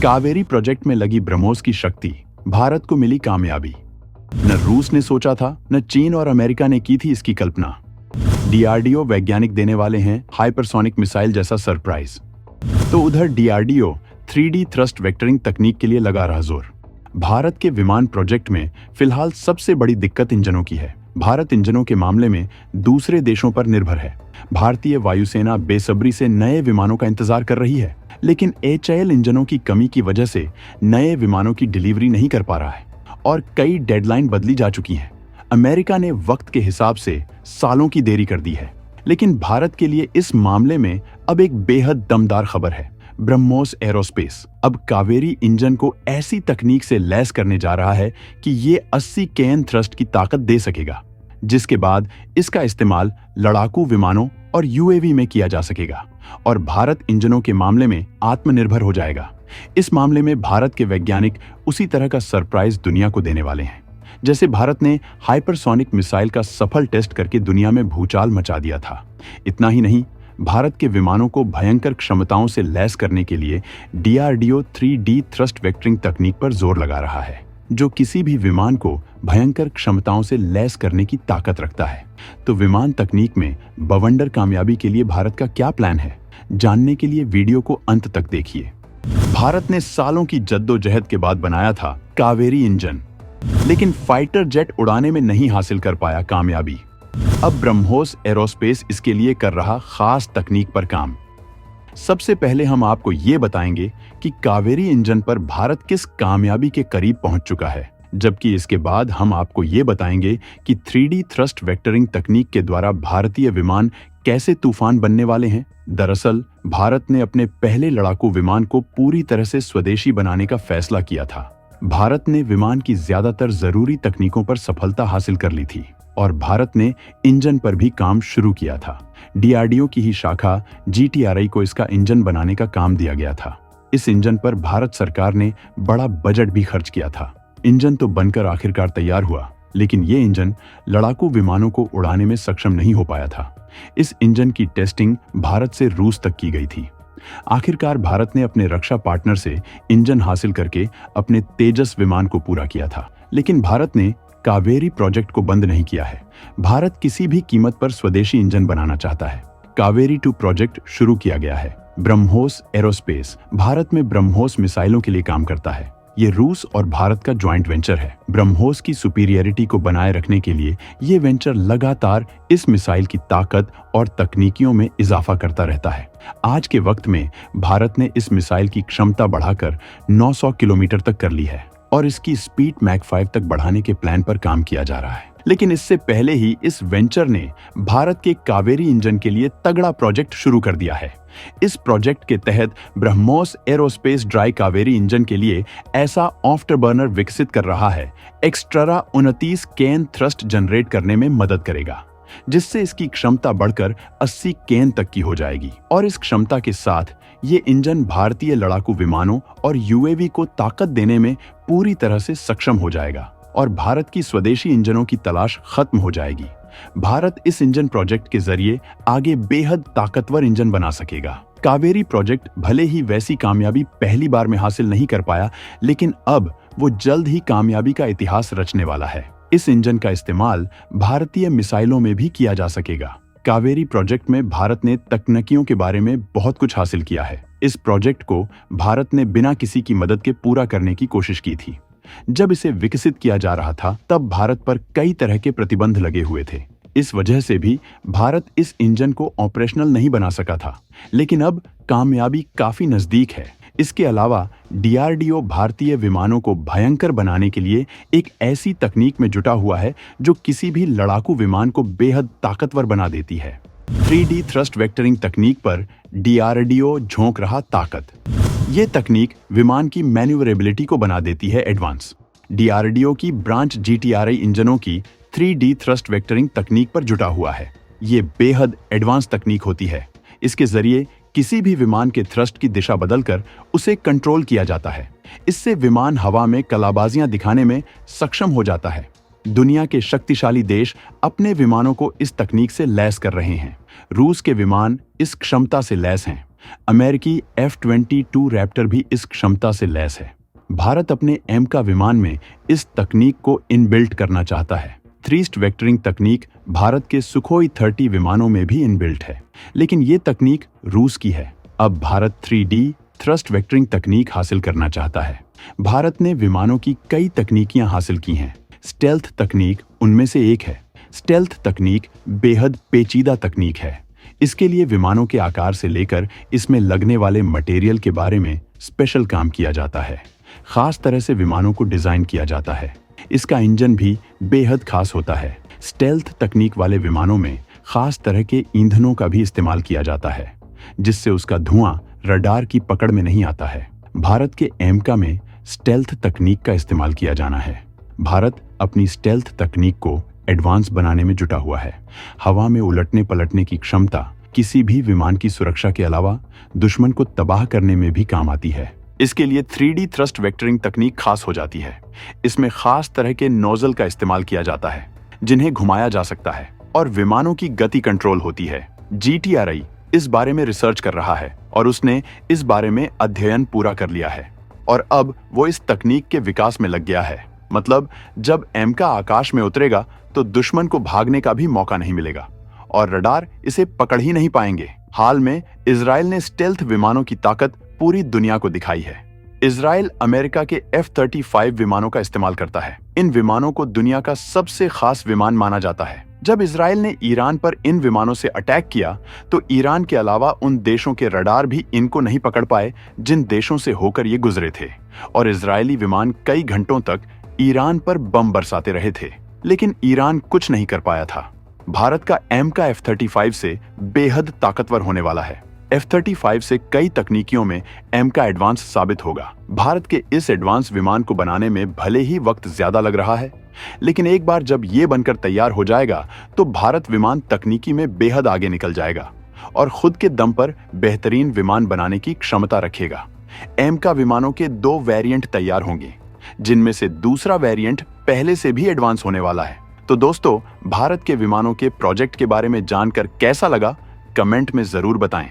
Kaveri project में लगी ब्रह्मोस की शक्ति भारत को मिली कामयाबी। न रूस ने सोचा था, न चीन और अमेरिका ने की थी इसकी कल्पना। डीआरडीओ वैज्ञानिक देने वाले हैं हाइपरसोनिक मिसाइल जैसा सरप्राइज। तो उधर डीआरडीओ 3D थ्रस्ट वेक्टरिंग तकनीक के लिए लगा रहा जोर। भारत के विमान प्रोजेक्ट में फिलहाल सबसे बड़ी दिक्कत इंजनों की है। भारत इंजनों के मामले में दूसरे देशों पर निर्भर है। भारतीय वायुसेना बेसब्री से नए विमानों का इंतजार कर रही है, लेकिन HAL इंजनों की कमी की वजह से नए विमानों की डिलीवरी नहीं कर पा रहा है और कई डेडलाइन बदली जा चुकी हैं। अमेरिका ने वक्त के हिसाब से सालों की देरी कर दी है, लेकिन भारत के लिए इस मामले में अब एक बेहद दमदार खबर है। ब्रह्मोस एरोस्पेस अब कावेरी इंजन को ऐसी तकनीक से लैस करने जा रहा है कि ये 80 kN थ्रस्ट की ताकत दे सकेगा, जिसके बाद इसका इस्तेमाल लड़ाकू विमानों और UAV में किया जा सकेगा और भारत इंजनों के मामले में आत्मनिर्भर हो जाएगा। इस मामले में भारत के वैज्ञानिक उसी तरह का सरप्राइज दुनिया को देने वाले हैं, जैसे भारत ने हाइपरसोनिक मिसाइल का सफल टेस्ट करके दुनिया में भूचाल मचा दिया था। इतना ही नहीं, भारत के विमानों को भयंकर क्षमताओं से लैस करने के लिए DRDO 3D थ्रस्ट वेक्टरिंग तकनीक पर जोर लगा रहा है, जो किसी भी विमान को भयंकर क्षमताओं से लैस करने की ताकत रखता है। तो विमान तकनीक में बवंडर कामयाबी के लिए भारत का क्या प्लान है, जानने के लिए वीडियो को अंत तक देखिए। भारत ने सालों की जद्दोजहद के बाद बनाया था कावेरी इंजन, लेकिन फाइटर जेट उड़ाने में नहीं हासिल कर पाया कामयाबी। अब ब्रह्मोस एरोस्पेस इसके लिए कर रहा खास तकनीक पर काम। सबसे पहले हम आपको ये बताएंगे कि कावेरी इंजन पर भारत किस कामयाबी के करीब पहुंच चुका है, जबकि इसके बाद हम आपको ये बताएंगे कि 3D थ्रस्ट वेक्टरिंग तकनीक के द्वारा भारतीय विमान कैसे तूफान बनने वाले हैं। दरअसल भारत ने अपने पहले लड़ाकू विमान को पूरी तरह से स्वदेशी बनाने का फैसला किया था। भारत ने विमान की ज्यादातर जरूरी तकनीकों पर सफलता हासिल कर ली थी और भारत ने इंजन पर भी काम शुरू किया था। DRDO की ही शाखा GTRI को इसका इंजन बनाने का काम दिया गया था। इस इंजन पर भारत सरकार ने बड़ा बजट भी खर्च किया था। इंजन तो बनकर आखिरकार तैयार हुआ, लेकिन ये इंजन लड़ाकू विमानों को उड़ाने में सक्षम नहीं हो पाया था। इस इंजन की टेस्टिंग भारत से रूस तक की गई थी। आखिरकार भारत ने अपने रक्षा पार्टनर से इंजन हासिल करके अपने तेजस विमान को पूरा किया था, लेकिन भारत ने कावेरी प्रोजेक्ट को बंद नहीं किया है। भारत किसी भी कीमत पर स्वदेशी इंजन बनाना चाहता है। कावेरी 2 प्रोजेक्ट शुरू किया गया है। ब्रह्मोस एरोस्पेस भारत में ब्रह्मोस मिसाइलों के लिए काम करता है। ये रूस और भारत का ज्वाइंट वेंचर है। ब्रह्मोस की सुपीरियरिटी को बनाए रखने के लिए ये वेंचर लगातार इस मिसाइल की ताकत और तकनीकियों में इजाफा करता रहता है। आज के वक्त में भारत ने इस मिसाइल की क्षमता बढ़ाकर 900 किलोमीटर तक कर ली है और इसकी स्पीड मैक 5 तक बढ़ाने के प्लान पर काम किया जा रहा है। लेकिन इससे पहले ही इस वेंचर ने भारत के कावेरी इंजन के लिए तगड़ा प्रोजेक्ट शुरू कर दिया है। इस प्रोजेक्ट के तहत BrahMos aerospace dry Kaveri engine के लिए ऐसा आफ्टरबर्नर विकसित कर रहा है एक्स्ट्रा 29 kN थ्रस्ट जनरेट करने में मदद करेगा, जिससे इसकी क्षमता बढ़कर 80 kN तक की हो जाएगी। और इस क्षमता के साथ ये इंजन भारतीय लड़ाकू विमानों और UAV को ताकत देने में पूरी तरह से सक्षम हो जाएगा और भारत की स्वदेशी इंजनों की तलाश खत्म हो जाएगी। भारत इस इंजन प्रोजेक्ट के जरिए आगे बेहद ताकतवर इंजन बना सकेगा। कावेरी प्रोजेक्ट भले ही वैसी कामयाबी पहली बार में हासिल नहीं कर पाया, लेकिन अब वो जल्द ही कामयाबी का इतिहास रचने वाला है। इस इंजन का इस्तेमाल भारतीय मिसाइलों में भी किया जा सकेगा। कावेरी प्रोजेक्ट में भारत ने तकनीकियों के बारे में बहुत कुछ हासिल किया है। इस प्रोजेक्ट को भारत ने बिना किसी की मदद के पूरा करने की कोशिश की थी। जब इसे विकसित किया जा रहा था, तब भारत पर कई तरह के प्रतिबंध लगे हुए थे। इस वजह से भी भारत इस इंजन को ऑपरेशनल नहीं बना सका था, लेकिन अब कामयाबी काफी नजदीक है। इसके अलावा DRDO भारतीय विमानों को भयंकर बनाने के लिए एक ऐसी तकनीक में जुटा हुआ है जो किसी भी लड़ाकू विमान को बेहद ताकतवर बना देती है। 3D थ्रस्ट वेक्टरिंग तकनीक पर DRDO झोंक रहा ताकत। ये तकनीक विमान की मैन्यूवरेबिलिटी को बना देती है एडवांस। DRDO की ब्रांच GTRI इंजनों की 3D थ्रस्ट वेक्टरिंग तकनीक पर जुटा हुआ है। ये बेहद एडवांस तकनीक होती है। इसके जरिए किसी भी विमान के थ्रस्ट की दिशा बदलकर उसे कंट्रोल किया जाता है। इससे विमान हवा में कलाबाजियां दिखाने में सक्षम हो जाता है। दुनिया के शक्तिशाली देश अपने विमानों को इस तकनीक से लैस कर रहे हैं। रूस के विमान इस क्षमता से लैस हैं। अमेरिकी F-22 रैप्टर भी इस क्षमता से लैस है। भारत अपने एम का विमान में इस तकनीक को इनबिल्ट करना चाहता है। थ्रस्ट वेक्टरिंग तकनीक भारत के सुखोई 30 विमानों में भी इनबिल्ट है, लेकिन ये तकनीक रूस की है। अब भारत 3D थ्रस्ट वेक्टरिंग तकनीक हासिल करना चाहता है। भारत ने विमानों की कई तकनीकियां हासिल की हैं। स्टेल्थ तकनीक उनमें से एक है। स्टेल्थ तकनीक बेहद पेचीदा तकनीक है। इसके लिए विमानों के आकार से लेकर इसमें लगने वाले मटेरियल के बारे में स्पेशल काम किया जाता है। खास तरह से विमानों को डिजाइन किया जाता है। इसका इंजन भी बेहद खास होता है। स्टेल्थ तकनीक वाले विमानों में खास तरह के ईंधनों का भी इस्तेमाल किया जाता है, जिससे उसका धुआं रडार की पकड़ में नहीं आता है। भारत के एमका में स्टेल्थ तकनीक का इस्तेमाल किया जाना है। भारत अपनी स्टेल्थ तकनीक को एडवांस बनाने में जुटा हुआ है। हवा में उलटने पलटने की क्षमता किसी भी विमान की सुरक्षा के अलावा दुश्मन को तबाह करने में भी काम आती है। इसके लिए 3D थ्रस्ट वेक्टरिंग तकनीक खास हो जाती है। इसमें खास तरह के नोजल का इस्तेमाल किया जाता है, जिन्हें घुमाया जा सकता है और विमानों की गति कंट्रोल होती है। GTRI इस बारे में रिसर्च कर रहा है और उसने इस बारे में अध्ययन पूरा कर लिया है और अब वो इस तकनीक के विकास में लग गया है। मतलब जब एमका आकाश में उतरेगा तो दुश्मन को भागने का भी मौका नहीं मिलेगा और रडार इसे पकड़ ही नहीं पाएंगे। हाल में इजराइल ने स्टेल्थ विमानों की ताकत पूरी दुनिया को दिखाई है। इजराइल अमेरिका के F-35 विमानों का इस्तेमाल करता है। इन विमानों को दुनिया का सबसे खास विमान माना जाता है। जब इजराइल ने ईरान पर इन विमानों से अटैक किया तो ईरान के अलावा उन देशों के रडार भी इनको नहीं पकड़ पाए जिन देशों से होकर ये गुजरे थे, और इजरायली विमान कई घंटों तक ईरान पर बम बरसाते रहे थे, लेकिन ईरान कुछ नहीं कर पाया था। भारत का एमका F-35 से बेहद ताकतवर होने वाला है। F-35 से कई तकनीकियों में एमका एडवांस साबित होगा। भारत के इस एडवांस विमान को बनाने में भले ही वक्त ज्यादा लग रहा है, लेकिन एक बार जब ये बनकर तैयार हो जाएगा तो भारत विमान तकनीकी में बेहद आगे निकल जाएगा और खुद के दम पर बेहतरीन विमान बनाने की क्षमता रखेगा। एमका विमानों के 2 वेरिएंट तैयार होंगे, जिनमें से दूसरा वेरिएंट पहले से भी एडवांस होने वाला है। तो दोस्तों, भारत के विमानों के प्रोजेक्ट के बारे में जानकर कैसा लगा, कमेंट में जरूर बताएं।